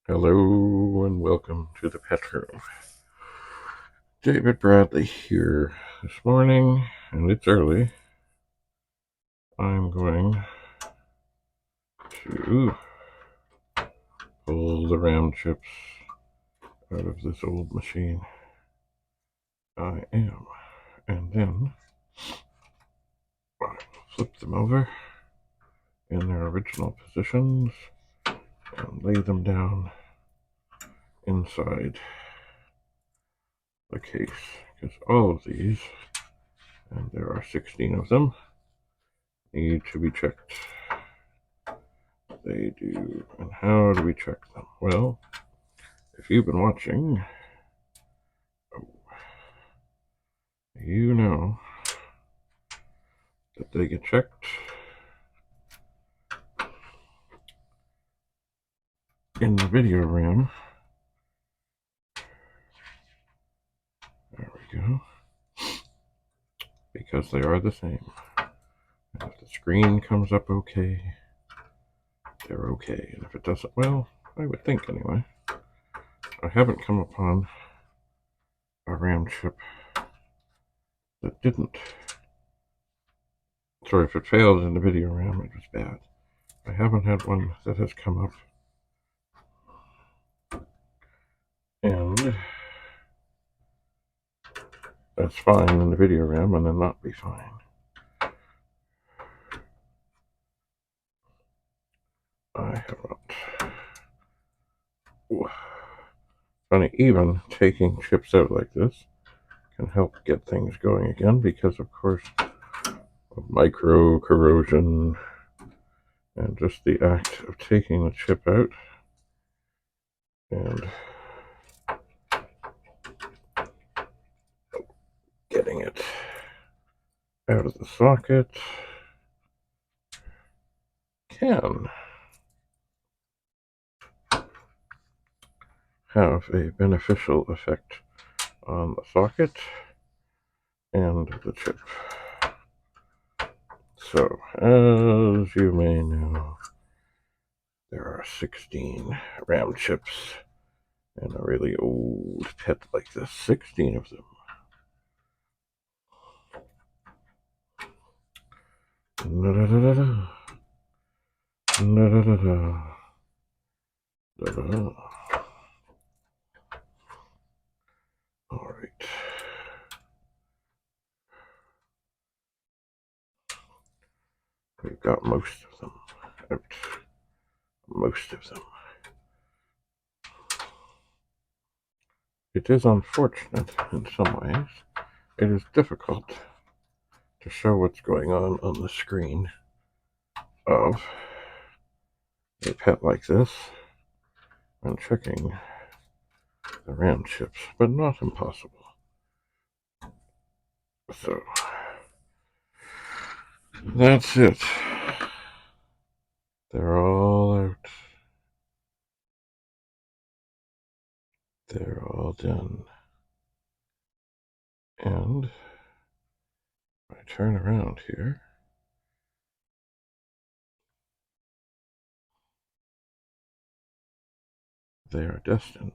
Hello and welcome to the pet room. David Bradley here this morning, and it's early. I'm going to pull the RAM chips out of this old machine. I am. And then I'll flip them over in their original positions and lay them down inside the case, because all of these, and there are 16 of them, need to be checked. They do. And how do we check them? Well, if you've been watching, you know that they get checked in the video RAM. There we go. Because they are the same. And if the screen comes up okay, they're okay. And if it doesn't, well, I would think anyway. I haven't come upon a RAM chip that didn't. Sorry, if it failed in the video RAM, it was bad. I haven't had one that has come up and that's fine in the video RAM and then not be fine. I have not. Ooh. Funny, even taking chips out like this can help get things going again because, of course, of micro corrosion and just the act of taking the chip out and getting it out of the socket can have a beneficial effect on the socket and the chip. So, as you may know, there are 16 RAM chips in a really old pet like this. 16 of them. Da-da-da-da-da. Da-da-da-da. Da-da. All right. We've got most of them out. Most of them. It is unfortunate in some ways. It is difficult to show what's going on the screen of a pet like this when checking the RAM chips, but not impossible. So, that's it. They're all out. They're all done. And if I turn around here, they are destined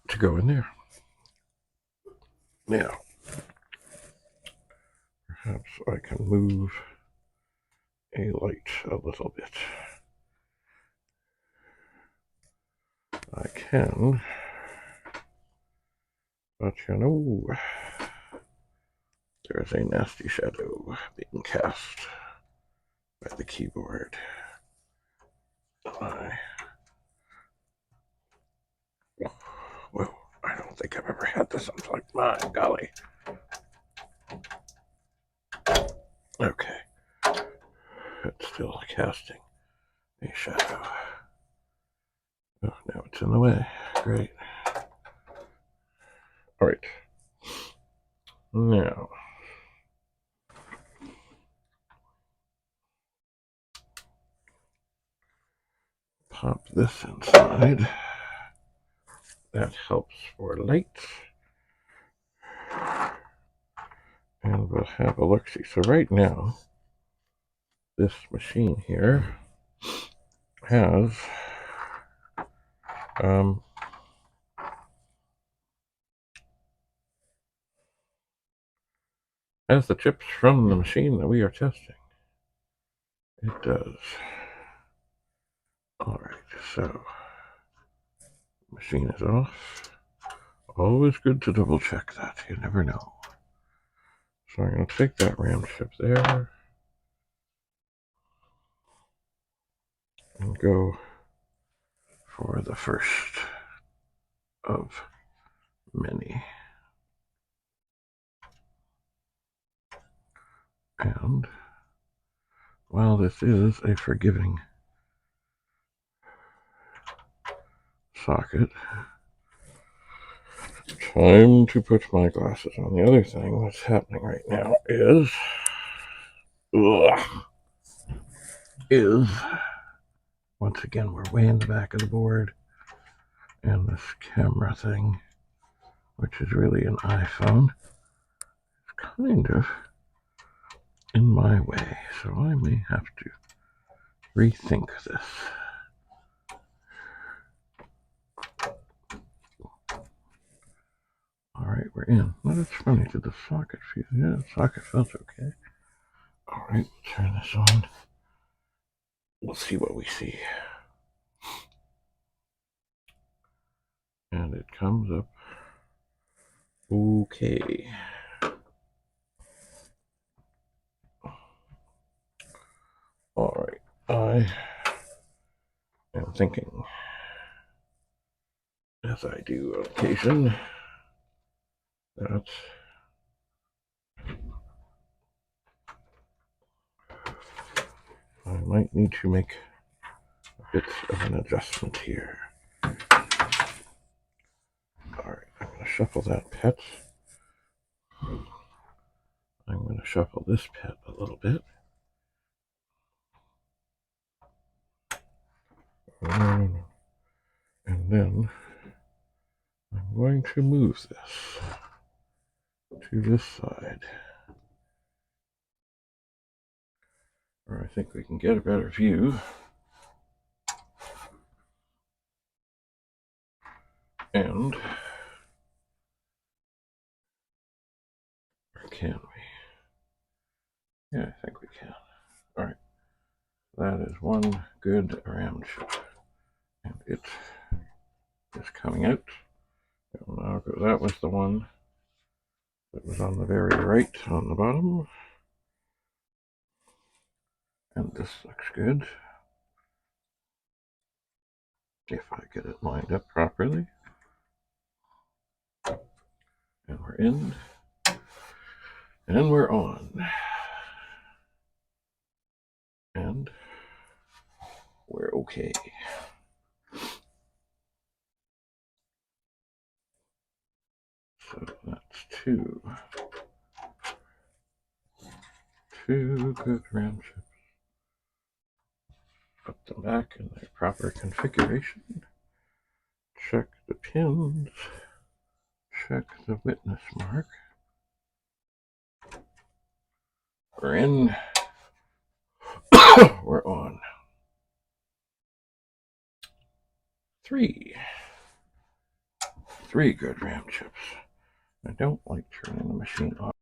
to go in there. Now, perhaps I can move a light a little bit. I can, but you know, there's a nasty shadow being cast by the keyboard. Whoa, I don't think I've ever had this unplugged. My golly. Okay. It's still casting a shadow. Oh, now it's in the way. Great. All right. Now, pop this inside. That helps for light. And we'll have a look-see. So right now, this machine here has the chips from the machine that we are testing. It does. Alright, so machine is off. Always good to double check that. You never know. So I'm going to take that RAM chip there and go for the first of many. And while this is a forgiving socket, time to put my glasses on. The other thing that's happening right now is once again, we're way in the back of the board, and this camera thing, which is really an iPhone, is kind of in my way, so I may have to rethink this. Alright, we're in. Well, that's funny. Did the socket feel? Yeah, the socket felt okay. Alright, turn this on. We'll see what we see. And it comes up okay. Alright, I am thinking, as I do on occasion, that I might need to make a bit of an adjustment here. Alright, I'm going to shuffle that pet. I'm going to shuffle this pet a little bit. And then I'm going to move this to this side, where I think we can get a better view. And or can we? Yeah, I think we can. Alright. That is one good RAM chip. And it is coming out. Now, because that was the one that was on the very right on the bottom. And this looks good. If I get it lined up properly. And we're in. And we're on. And we're okay. So that's two good RAM chips. Put them back in their proper configuration. Check the pins. Check the witness mark. We're in. We're on. Three good RAM chips. I don't like turning the machine off.